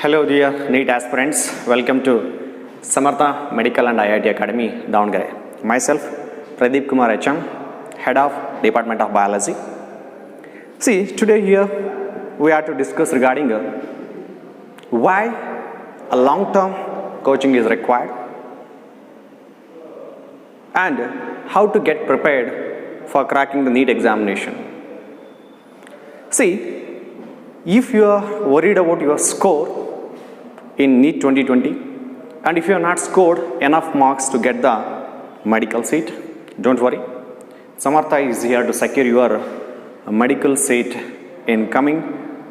Hello dear NEET aspirants, welcome to Samartha Medical and IIT Academy, Davangere. Myself, Pradeep Kumar HM, Head of Department of Biology. See, today here we are to discuss regarding why a long-term coaching is required and how to get prepared for cracking the NEET examination. See, if you are worried about your score in NEET 2020 and if you have not scored enough marks to get the medical seat, don't worry. Samartha is here to secure your medical seat in coming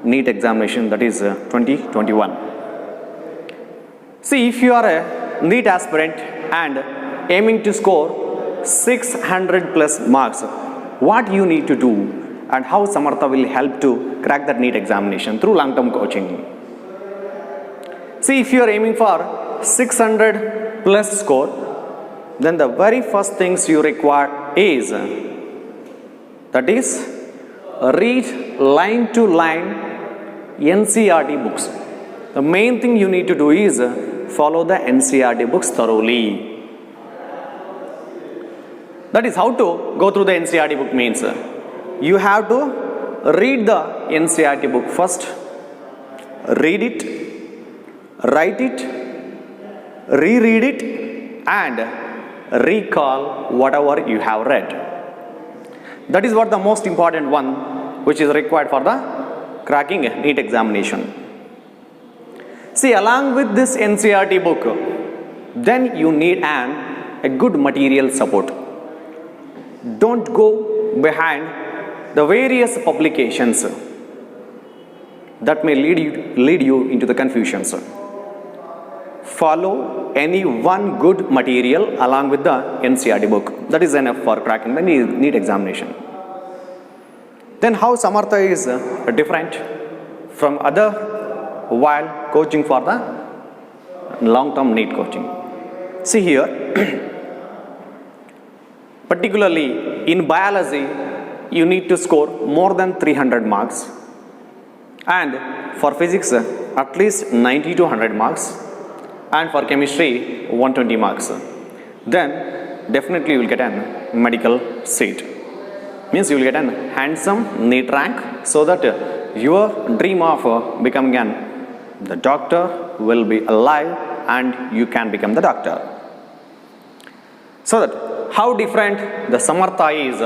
NEET examination, that is 2021. See, if you are a NEET aspirant and aiming to score 600 plus marks, what you need to do and how Samartha will help to crack that NEET examination through long-term coaching. See, if you are aiming for 600 plus score, then the very first things you require is, that is, read line to line NCERT books. The main thing you need to do is follow the NCERT books thoroughly. That is how to go through the NCERT book means. You have to read the NCERT book first, read it, write it, reread it, and recall whatever you have read. That is what the most important one which is required for the cracking NEET examination. See, along with this NCERT book, then you need a good material support. Don't go behind the various publications that may lead you into the confusions. Follow any one good material along with the NCERT book. That is enough for cracking the NEET examination. Then how Samartha is different from other while coaching for the long-term NEET coaching. See here, particularly in biology, you need to score more than 300 marks, and for physics at least 90 to 100 marks, and for chemistry 120 marks. Then definitely you will get a medical seat. Means you will get a handsome NEET rank, so that your dream of becoming the doctor will be alive and you can become the doctor. So that how different the Samartha is,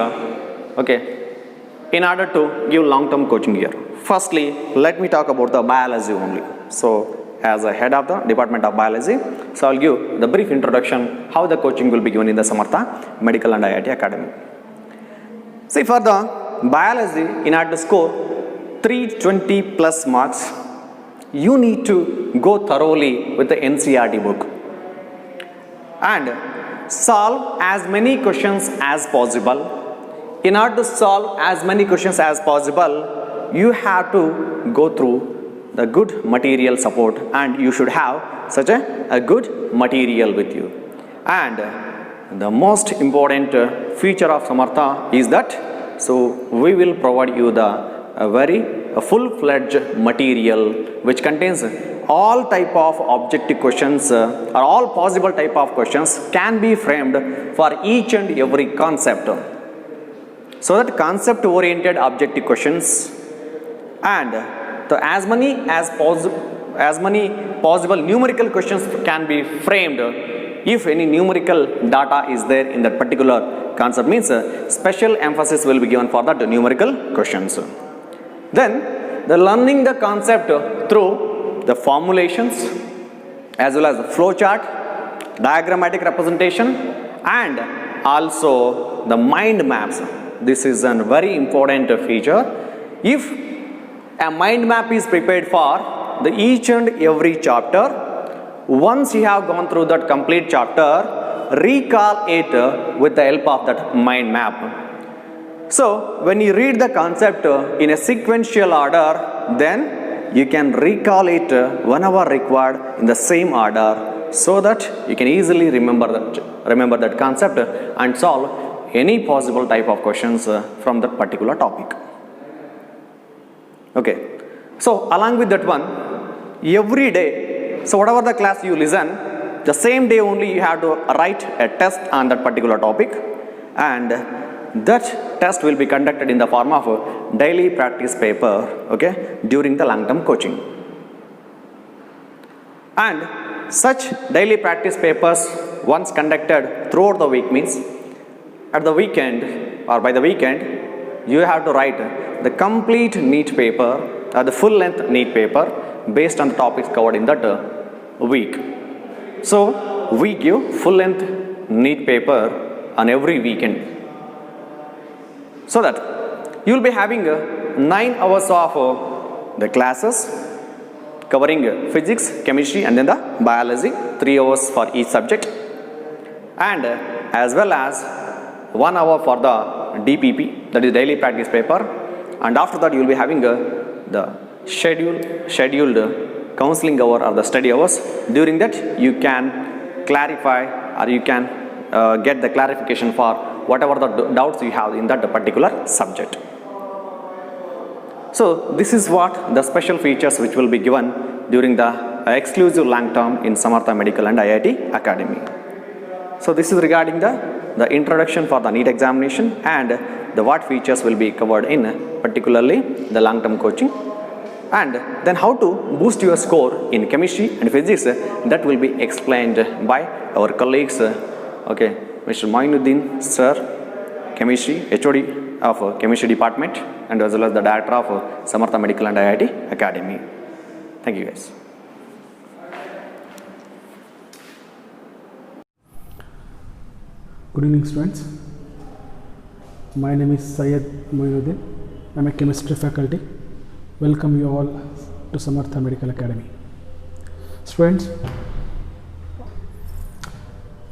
in order to give long-term coaching here. Firstly, let me talk about the biology only. So, as a head of the Department of Biology, so I'll give the brief introduction how the coaching will be given in the Samartha Medical and IIT Academy. See, for the biology, in order to score 320 plus marks, you need to go thoroughly with the NCERT book and solve as many questions as possible. In order to solve as many questions as possible, you have to go through the good material support, and you should have such a good material with you. And the most important feature of Samartha is that, so we will provide you a full-fledged material which contains all type of objective questions or all possible type of questions can be framed for each and every concept. So that concept oriented objective questions and as many possible numerical questions can be framed if any numerical data is there in that particular concept, means special emphasis will be given for that numerical questions. Then the learning the concept through the formulations as well as the flow chart, diagrammatic representation, and also the mind maps. This is a very important feature. If a mind map is prepared for the each and every chapter, once you have gone through that complete chapter, recall it with the help of that mind map. So when you read the concept in a sequential order, then you can recall it whenever required in the same order, so that you can easily remember that concept and solve any possible type of questions from that particular topic. Okay, so along with that one, every day. So whatever the class you listen, the same day only you have to write a test on that particular topic, and that test will be conducted in the form of a daily practice paper, okay, during the long-term coaching. And such daily practice papers once conducted throughout the week means at the weekend or by the weekend you have to write the complete NEET paper or the full length NEET paper based on the topics covered in that week. So we give full length NEET paper on every weekend, so that you will be having 9 hours of the classes covering physics, chemistry and then the biology, 3 hours for each subject, and as well as 1 hour for the DPP, that is daily practice paper, and after that you will be having the scheduled counseling hour or the study hours. During that you can clarify or you can get the clarification for whatever the doubts you have in that particular subject. So this is what the special features which will be given during the exclusive long term in Samartha Medical and IIT Academy. So this is regarding the introduction for the NEET examination and the what features will be covered in particularly the long term coaching, and then how to boost your score in chemistry and physics, that will be explained by our colleagues, okay, Mr. Moinuddin sir, chemistry HOD of chemistry department, and as well as the director of Samartha Medical and IIT Academy. Thank you guys. Good evening students. My name is Syed Moinuddin. I am a chemistry faculty. Welcome you all to Samartha Medical Academy. Students,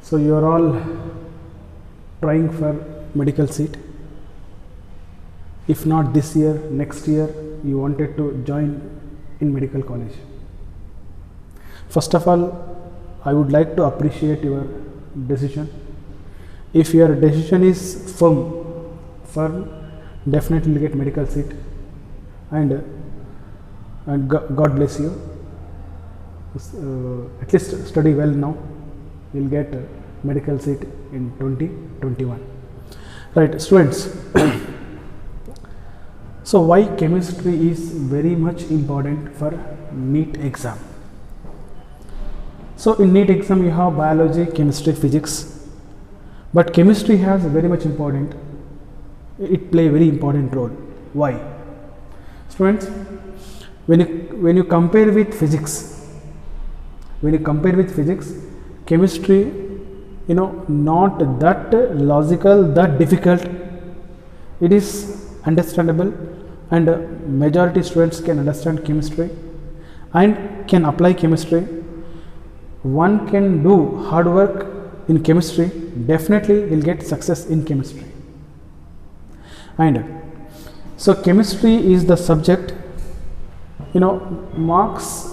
so you are all trying for medical seat. If not this year, next year you wanted to join in medical college. First of all, I would like to appreciate your decision. If your decision is firm, definitely get medical seat, and God bless you. At least study well now. You'll get medical seat in 2021. Right, students. So why chemistry is very much important for NEET exam? So in NEET exam you have biology, chemistry, physics, but chemistry has very much important. It play a very important role. Why? Students, when you compare with physics, chemistry, not that logical, that difficult. It is understandable, and majority students can understand chemistry and can apply chemistry. One can do hard work in chemistry, definitely will get success in chemistry. And so chemistry is the subject, marks,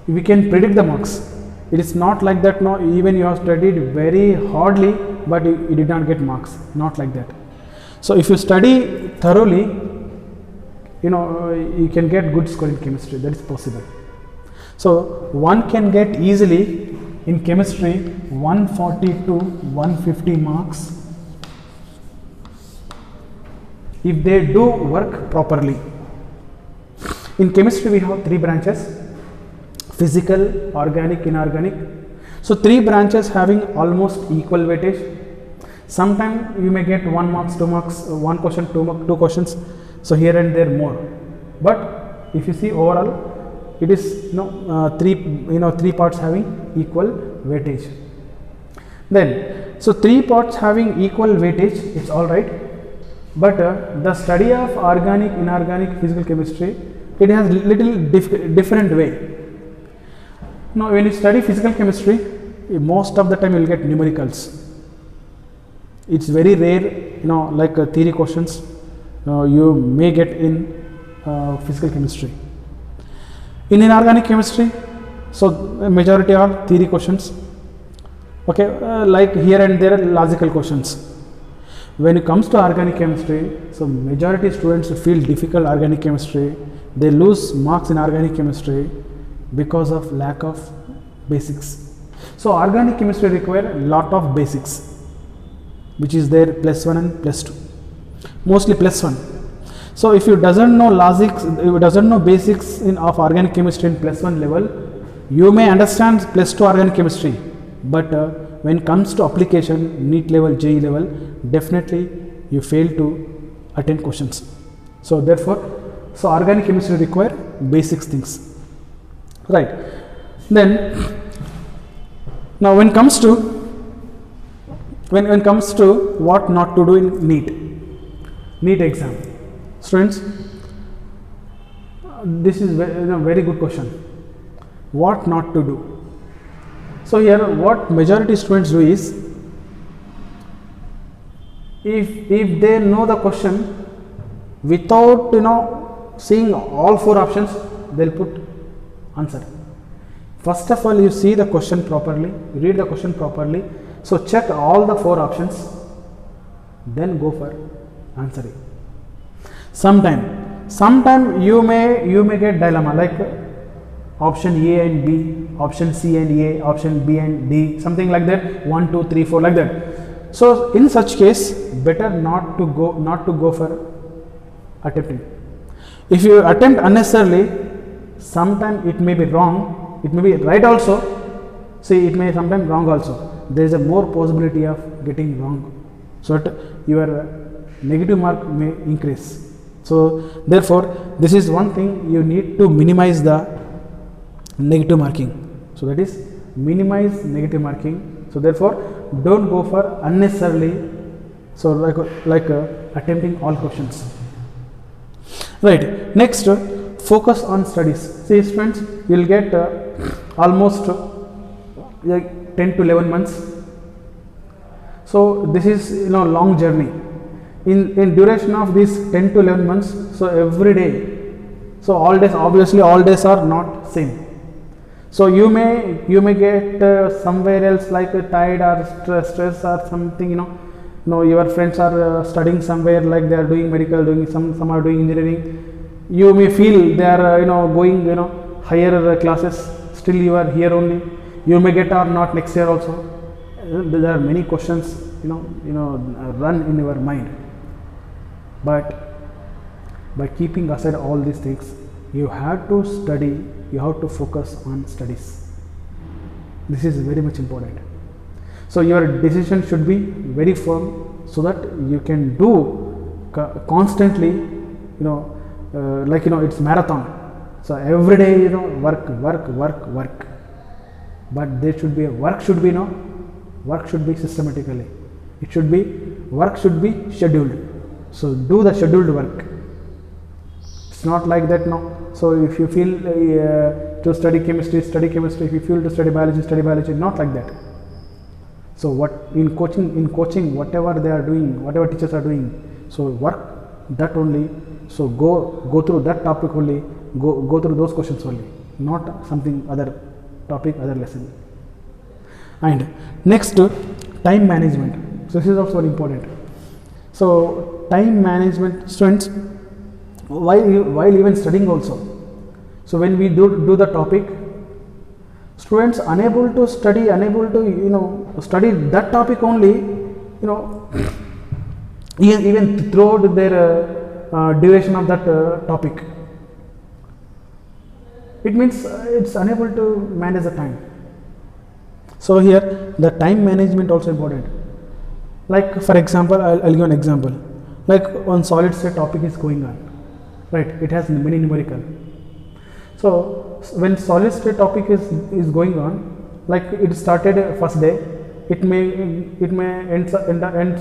we can predict the marks. It is not like that, no, even you have studied very hardly but you did not get marks, not like that. So if you study thoroughly, you can get good score in chemistry, that is possible. So one can get easily in chemistry 140 to 150 marks if they do work properly. In chemistry we have 3 branches: physical, organic, inorganic. So 3 branches having almost equal weightage. Sometimes you may get 1 marks, 2 marks, 1 question, 2 questions, so here and there more. But if you see overall, it is 3 parts having equal weightage. Then so 3 parts having equal weightage, it's all right. But the study of organic, inorganic, physical chemistry, it has little different way. Now when you study physical chemistry, most of the time you will get numericals. It's very rare, like theory questions you may get in physical chemistry. In inorganic chemistry, so majority are theory questions, okay, like here and there logical questions. When it comes to organic chemistry, so majority students feel difficult organic chemistry, they lose marks in organic chemistry. because of lack of basics. So organic chemistry require a lot of basics, which is there +1 and +2, mostly +1. So if you doesn't know logics, if you doesn't know basics of organic chemistry in +1 level, you may understand +2 organic chemistry, but when it comes to application, NEET level, JEE level, definitely you fail to attend questions. So therefore, so organic chemistry require basics things, right? Then now when comes to what not to do in NEET exam, students, this is very good question. What not to do? So here what majority students do is, if they know the question without seeing all 4 options, they'll put answer. First of all, you see the question properly, read the question properly, so check all the 4 options, then go for answering. Sometime you may get dilemma, like option A and B, option C and A, option B and D, something like that, 1 2 3 4 like that. So in such case, better not to go for attempting. If you attempt unnecessarily, sometime it may be wrong, it may be right also. See, it may sometimes wrong also. There is a more possibility of getting wrong, so that your negative mark may increase. So therefore, this is one thing you need to minimize the negative marking. So that is minimize negative marking. So therefore, don't go for unnecessarily. So like attempting all questions. Right. Next, focus on studies. See, students, you will get almost like 10 to 11 months. So this is long journey. In duration of these 10 to 11 months, so every day, so all days, obviously all days are not same. So you may get somewhere else, like tired or stress or something. Your friends are studying somewhere, like they are doing medical, doing some are doing engineering. You may feel they are going higher classes. Still you are here only. You may get or not next year also. There are many questions run in your mind. But by keeping aside all these things, you have to study. You have to focus on studies. This is very much important. So your decision should be very firm, so that you can do constantly, it's marathon. So every day, work. But there should be work should be systematically. Work should be scheduled. So do the scheduled work. It's not like that now. So if you feel to study chemistry. If you feel to study biology, not like that. So what in coaching, whatever they are doing, whatever teachers are doing, so work that only. So go through that topic only. Go through those questions only, not something other topic, other lesson. And next, time management. So this is also very important. So time management, students, while even studying also. So when we do the topic, students unable to study, study that topic only, even throughout their duration of that topic. It means it's unable to manage the time. So here the time management also important. Like for example, I'll give an example. Like one solid state topic is going on, right? It has many numerical. So when solid state topic is going on, like it started first day, it may ends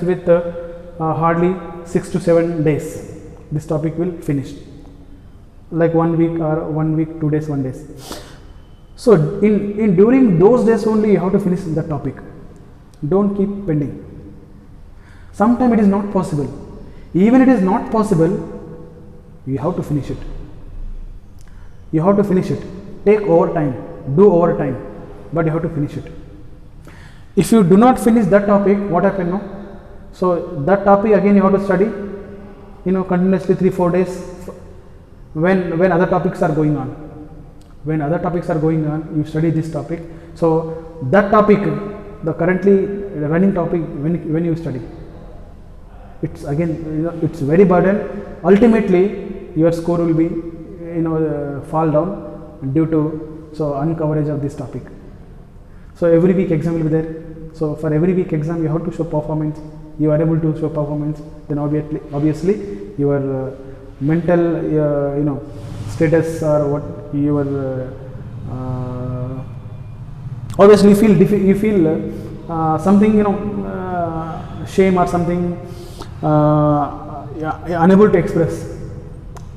with hardly 6 to 7 days. This topic will finish, like 1 week or 1 week, 2 days, 1 day. So in during those days only you have to finish the topic. Don't keep pending. Sometimes it is not possible. Even it is not possible, you have to finish it. You have to finish it. Take overtime, do overtime, but you have to finish it. If you do not finish that topic, what happens now? So that topic again you have to study, continuously 3-4 days when other topics are going on. when other topics are going on, you study this topic. So that topic, the currently running topic, when you study, it's again, it's very burden. Ultimately, your score will be, fall down due to uncoverage of this topic. So every week exam will be there. So for every week exam, you have to show performance. You are able to show performance, then obviously your mental, status or what your obviously you feel something, shame or something, unable to express.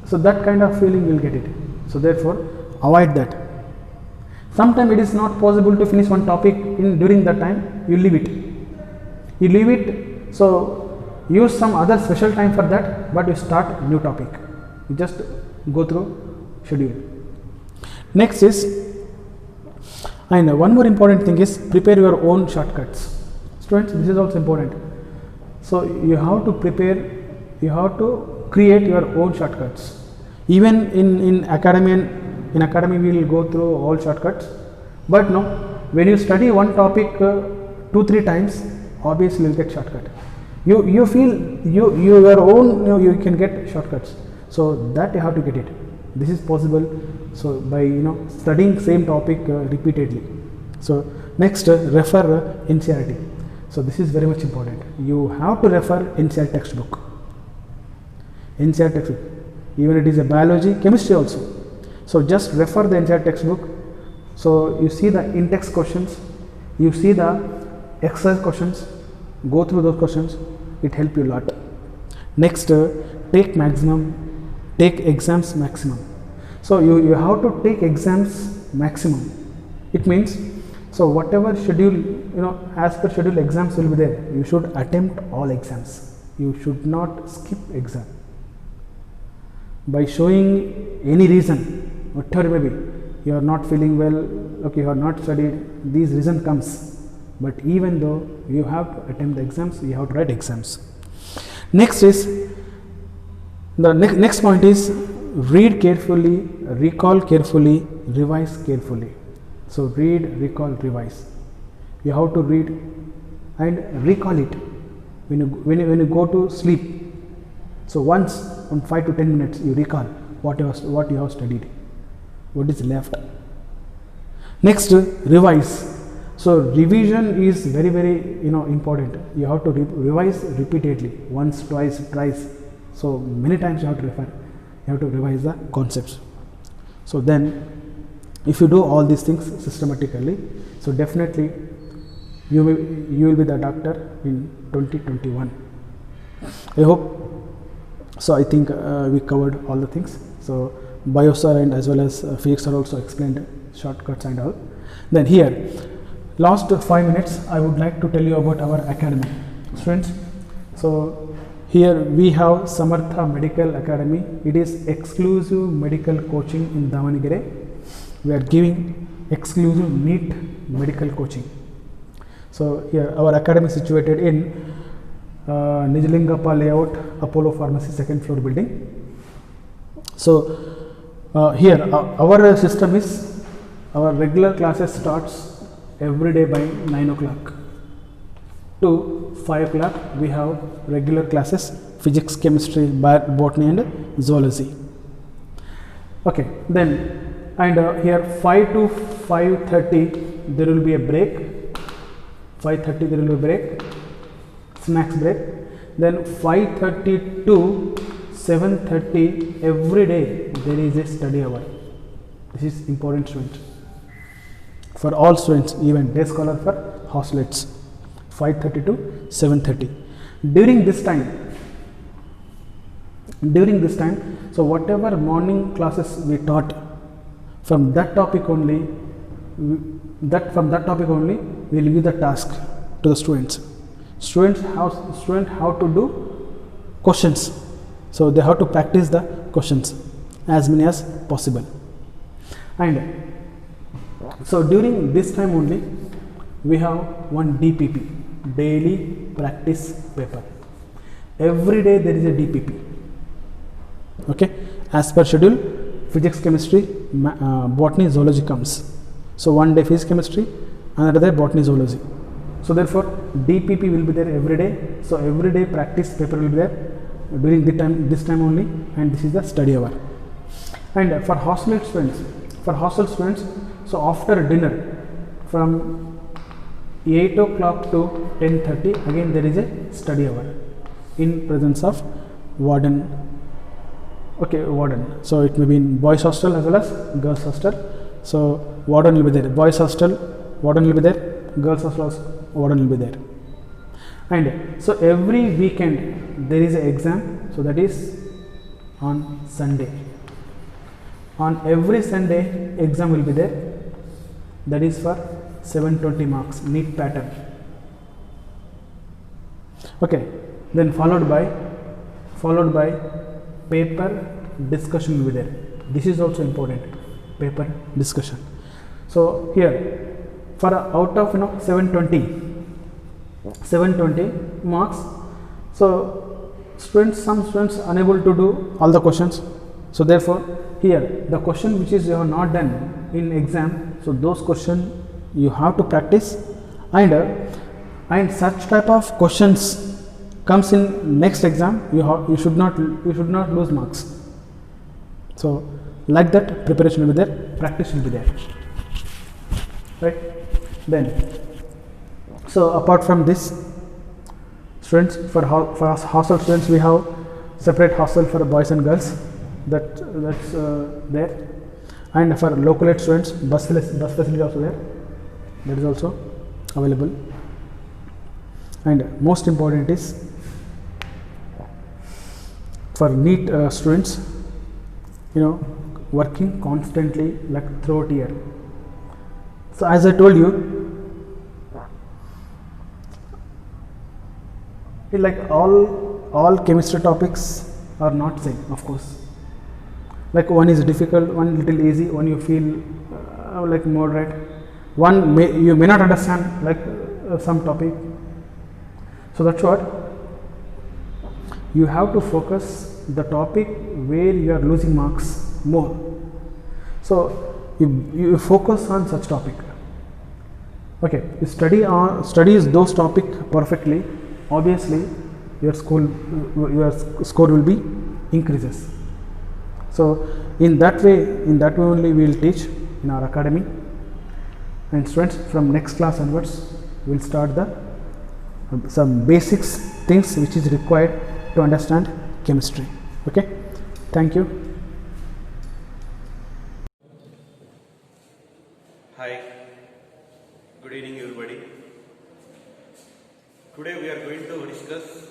So that kind of feeling you will get it. So therefore, avoid that. Sometimes it is not possible to finish one topic during that time. You leave it. You leave it. So use some other special time for that, but you start new topic. You just go through schedule. Next is, and one more important thing is prepare your own shortcuts. Students, this is also important. So you have to prepare, you have to create your own shortcuts. Even in academy we will go through all shortcuts, but no, when you study one topic 2-3 times, obviously you will get shortcut. You feel your own, you can get shortcuts. So that you have to get it. This is possible. So by studying same topic repeatedly. So next, refer NCERT. So this is very much important. You have to refer NCERT textbook. NCERT textbook, even it is a biology, chemistry also. So just refer the NCERT textbook. So you see the in-text questions, you see the exercise questions, go through those questions. It helps you a lot. Next, take exams maximum. So you have to take exams maximum. It means, so whatever schedule, as per schedule exams will be there. You should attempt all exams. You should not skip exam. By showing any reason, whatever it may be, you are not feeling well, okay, you are not studied, these reason comes. But even though you have to attempt the exams, you have to write exams. Next is, the next point is read carefully, recall carefully, revise carefully. So read, recall, revise. You have to read and recall it when you go to sleep. So once on 5 to 10 minutes you recall what you have studied, what is left. Next, revise. So revision is very important. You have to revise repeatedly, once, twice, thrice. So many times you have to refer. You have to revise the concepts. So then, if you do all these things systematically, so definitely you will be the doctor in 2021. I hope. So I think we covered all the things. So Bio sir and as well as Physics sir also explained shortcuts and all. Then here, last 5 minutes, I would like to tell you about our academy, students. So here we have Samartha Medical Academy. It is exclusive medical coaching in Davanagere. We are giving exclusive NEET medical coaching. So here our academy is situated in Nijalingappa layout, Apollo Pharmacy, 2nd floor building. So here our system is, our regular classes starts every day by 9 o'clock to 5 o'clock. We have regular classes, physics, chemistry, botany and zoology. Okay, then and here 5 to 5:30 there will be a break. 5:30 there will be a break, snacks break. Then 5:30 to 7:30 every day there is a study hour. This is important, students, for all students, even day scholar for hostelites. 5:30 to 7:30. During this time, so whatever morning classes we taught, from that topic only, we will give the task to the students. Students have to do questions. So they have to practice the questions as many as possible. And so during this time only, we have one DPP, daily practice paper. Every day there is a DPP. Okay, as per schedule, physics, chemistry, botany zoology comes. So one day physics chemistry, another day botany zoology. So therefore DPP will be there every day. So every day practice paper will be there during this time only, and this is the study hour. And for hostel students, so after dinner from 8 o'clock to 10:30, again there is a study hour in presence of warden. Okay, warden. So it may be in boys hostel as well as girls hostel. So warden will be there. Boys hostel, warden will be there. Girls hostel, warden will be there. And so every weekend there is an exam. So that is on Sunday. On every Sunday exam will be there. That is for 720 marks, NEET pattern. Okay, then followed by paper discussion will be there. This is also important, paper discussion. So here for out of 720 marks, so some students unable to do all the questions. So therefore here the question which is you have not done in exam, so those questions you have to practice, and such type of questions comes in next exam, you should not lose marks. So like that preparation will be there, practice will be there, right? Then so apart from this, students, for hostel students we have separate hostel for boys and girls, that's there. And for localite students, bus facility also there, that is also available. And most important is for NEET students, working constantly like throughout year. So as I told you, like all chemistry topics are not same, of course. Like one is difficult, one little easy, one you feel like moderate, one you may not understand like some topic. So that's what you have to focus the topic where you are losing marks more. So you focus on such topic. Okay, you studies those topic perfectly. Obviously, your score will be increases. So in that way only we will teach in our academy. And students, from next class onwards we will start some basics things which is required to understand chemistry. Okay, thank you. Hi, good evening everybody. Today we are going to discuss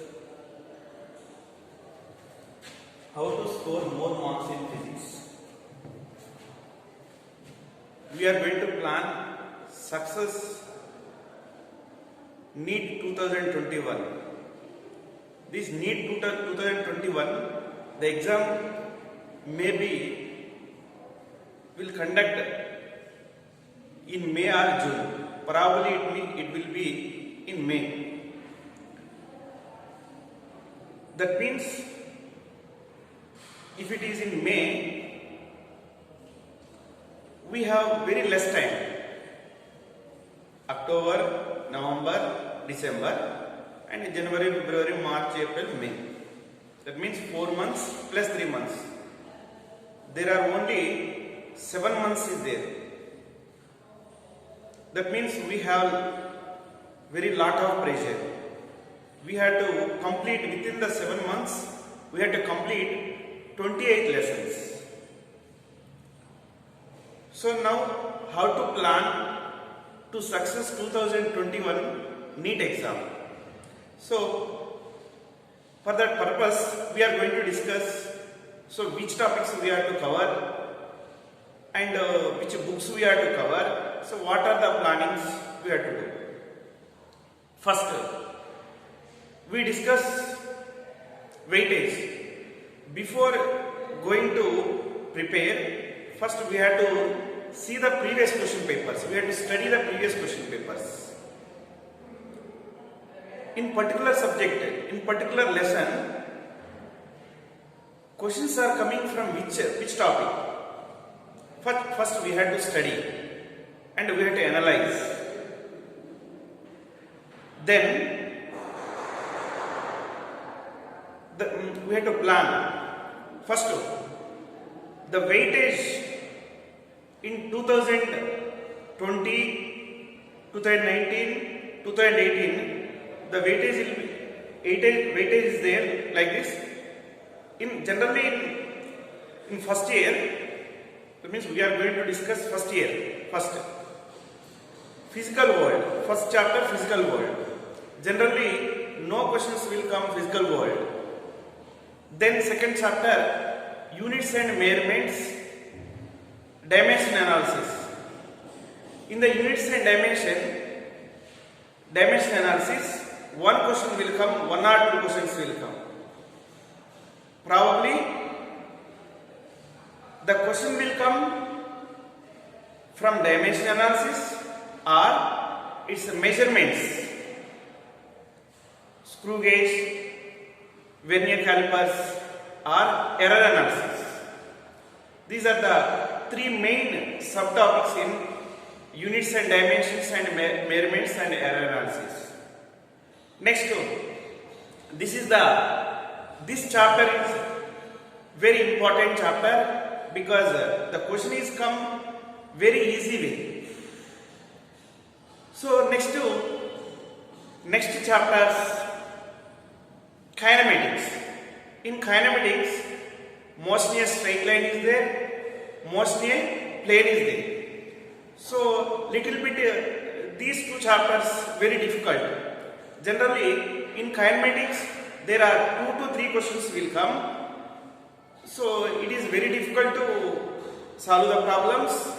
how to score more marks in physics. We are going to plan success NEET 2021. This NEET 2021, the exam will conduct in May or June. Probably it will be in May. That means if it is in May, we have very less time. October, November, December, and January, February, March, April, May. That means 4 months plus 3 months. There are only 7 months is there. That means we have very lot of pressure. We had to complete within the 7 months, we had to complete 28 lessons. So now how to plan to success 2021 NEET exam. So for that purpose we are going to discuss which topics we have to cover and which books we have to cover. So what are the plannings we have to do. First, we discuss weightage. Before going to prepare, first we have to see the previous question papers. We have to study the previous question papers. In particular subject, in particular lesson, questions are coming from which topic? First we had to study and we had to analyze. Then we had to plan. First, the weightage in 2020, 2019, 2018, the weightage is there like this. Generally in first year, that means we are going to discuss first year. First, physical world. First chapter, physical world. Generally, no questions will come physical world. Then second chapter, units and measurements, dimension analysis. In the units and dimension analysis, one question will come, one or two questions will come. Probably the question will come from dimension analysis or its measurements, screw gauge, vernier calipers or error analysis. These are the three main subtopics in units and dimensions and measurements and error analysis. Next, this chapter is very important chapter because the question is come very easy way. So next chapters, kinematics. In kinematics, mostly a straight line is there, mostly a plane is there. So little bit these two chapters very difficult. Generally in kinematics there are 2 to 3 questions will come. So it is very difficult to solve the problems.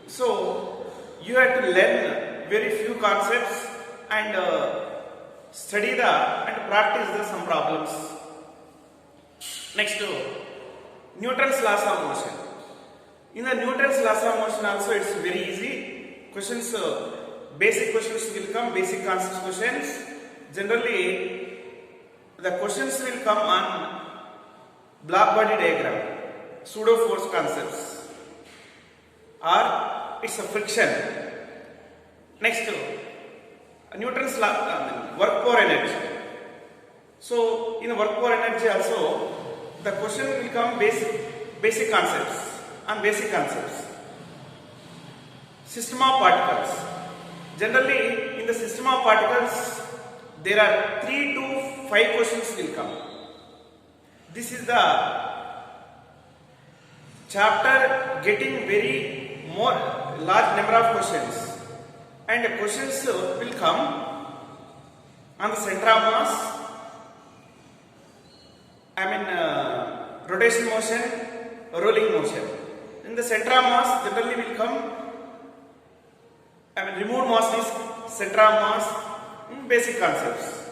So you have to learn very few concepts and study and practice some problems. Next, Newton's laws of motion. In the Newton's laws of motion also it's very easy. Questions, basic questions will come, basic concepts questions. Generally, the questions will come on block body diagram, pseudo force concepts, or it's a friction. Next, Newton's law, work power energy. So in work power energy also, the question will come basic concepts. On basic concepts. System of particles. Generally, in the system of particles, there are 3 to 5 questions will come. This is the chapter getting very more large number of questions, and the questions will come on the center of mass. Rotation motion, rolling motion. In the center of mass generally will come, removed mass is center of mass, basic concepts.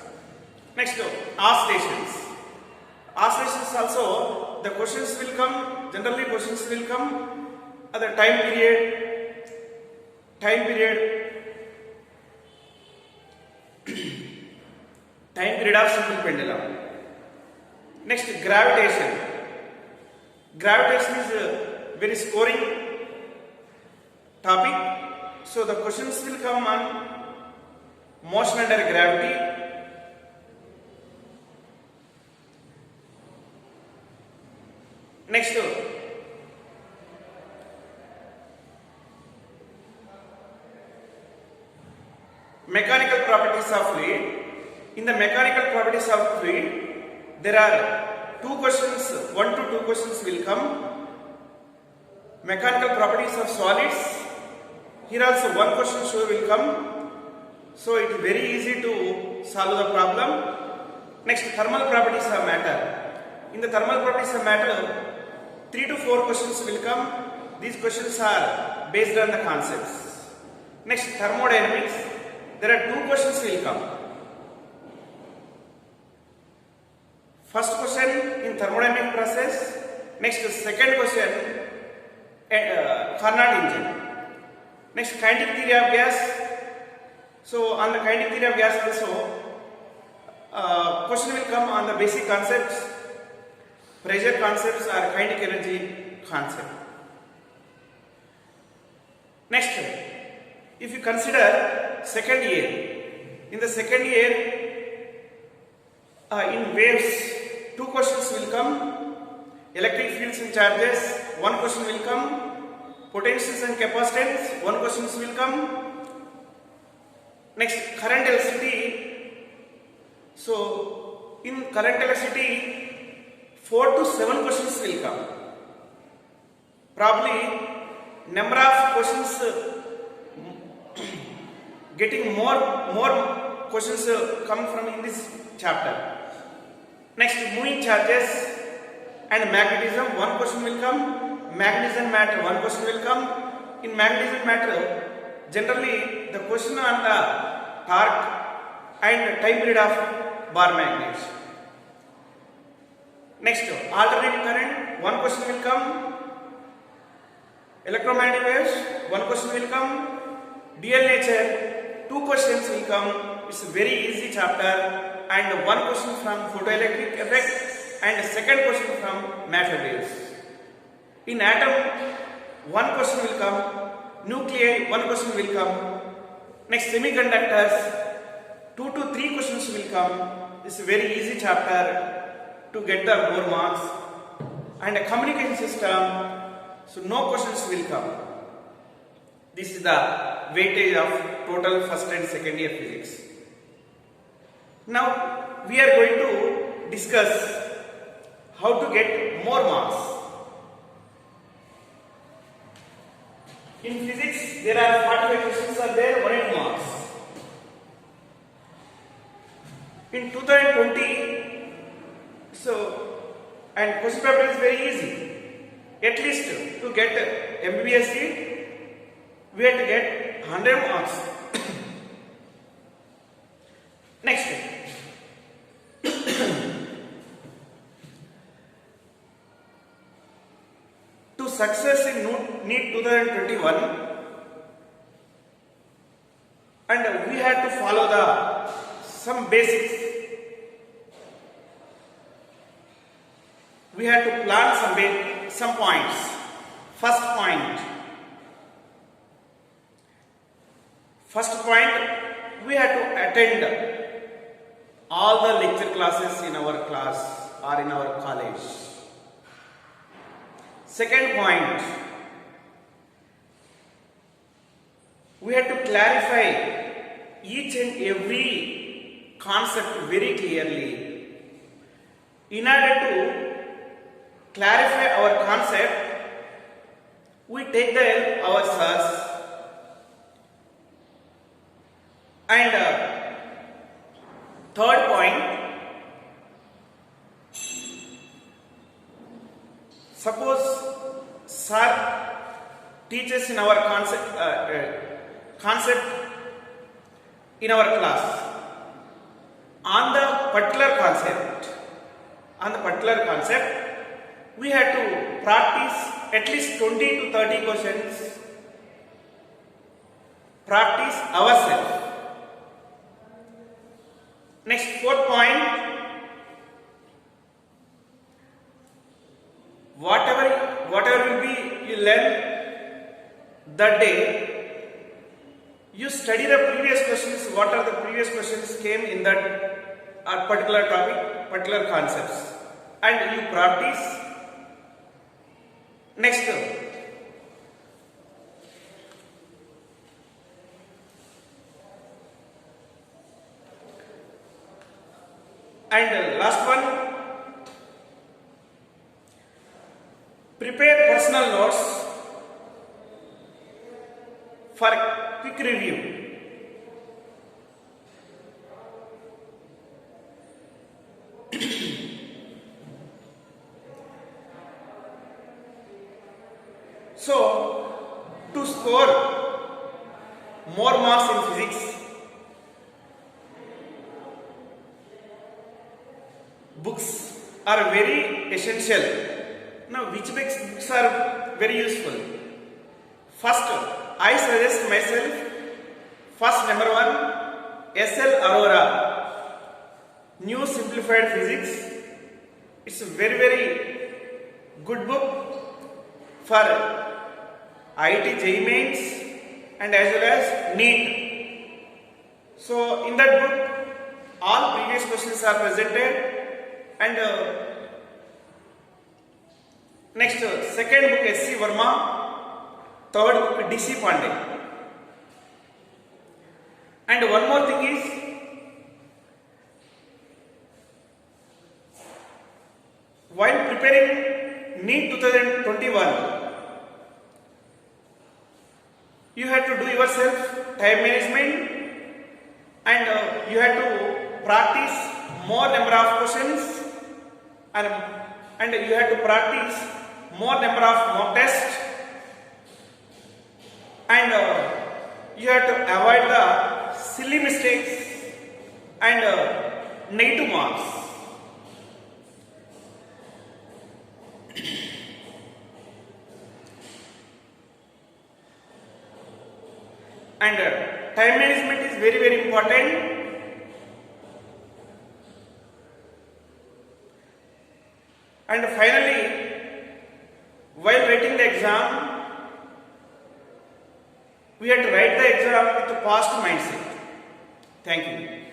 Next, oscillations. Oscillations also, the questions will come, generally questions will come at the time period of simple pendulum. Next, gravitation. Gravitation is very scoring topic. So the questions will come on motion under gravity. Next, mechanical properties of fluid. In the mechanical properties of fluid, there are 2 questions, 1 to 2 questions will come. Mechanical properties of solids. Here also 1 question sure will come. So it is very easy to solve the problem. Next, thermal properties of matter. In the thermal properties of matter, 3 to 4 questions will come. These questions are based on the concepts. Next, thermodynamics. There are 2 questions will come. First question in thermodynamic process. Next, second question, Carnot engine. Next, kinetic theory of gas. So on the kinetic theory of gas also, question will come on the basic concepts, pressure concepts or kinetic energy concept. Next, if you consider second year, in the second year, in waves, 2 questions will come. Electric fields and charges, 1 question will come. Potentials and capacitance, 1 question will come. Next, current electricity. So, in current electricity, 4 to 7 questions will come. Probably, number of questions getting more questions come from in this chapter. Next, moving charges and magnetism, 1 question will come. Magnetism matter, 1 question will come. In magnetism matter, generally the question on the torque and time period of bar magnets. Next, alternating current, 1 question will come. Electromagnetic waves, 1 question will come. Dual nature, 2 questions will come. It's a very easy chapter, and 1 question from photoelectric effect and second question from matter waves. In atom, 1 question will come. Nuclei, 1 question will come. Next, semiconductors, 2 to 3 questions will come. It's a very easy chapter to get the more marks. And a communication system, so no questions will come. This is the weightage of total first and second year physics. Now we are going to discuss how to get more marks. In physics, there are 45 questions are there, 100 marks. In 2020, and question paper is very easy. At least to get MBBS seat, we have to get 100 marks. Next, to success in NEET 2021, and we had to follow some basics. We had to plan some points. First point, we had to attend all the lecture classes in our class or in our college. Second point, we had to clarify each and every concept very clearly. In order to clarify our concept, we take the help our sirs. And third point, suppose sir teaches in our concept in our class on the particular concept, we had to practice at least 20 to 30 questions, practice ourselves. Next, fourth point, whatever will be you learn that day, you study the previous questions, what are the previous questions came in that particular topic, particular concepts, and you practice. Next, and last one, prepare personal notes for quick review. So, to score more marks in physics, books are very essential. Now, which books are very useful? First, I suggest myself, first number 1, S.L. Arora, New Simplified Physics. It's a very, very good book for IIT JEE Mains and as well as NEET. So in that book, all previous questions are presented, and next second book S.C. Verma, third book D.C. Pandey. And one more thing is, while preparing NEET 2021, you have to do yourself time management, and you have to practice more number of questions, and you have to practice more number of mock tests, and you have to avoid the silly mistakes and negative marks. And time management is very, very important. And finally, while writing the exam, we have to write the exam with a positive mindset. Thank you.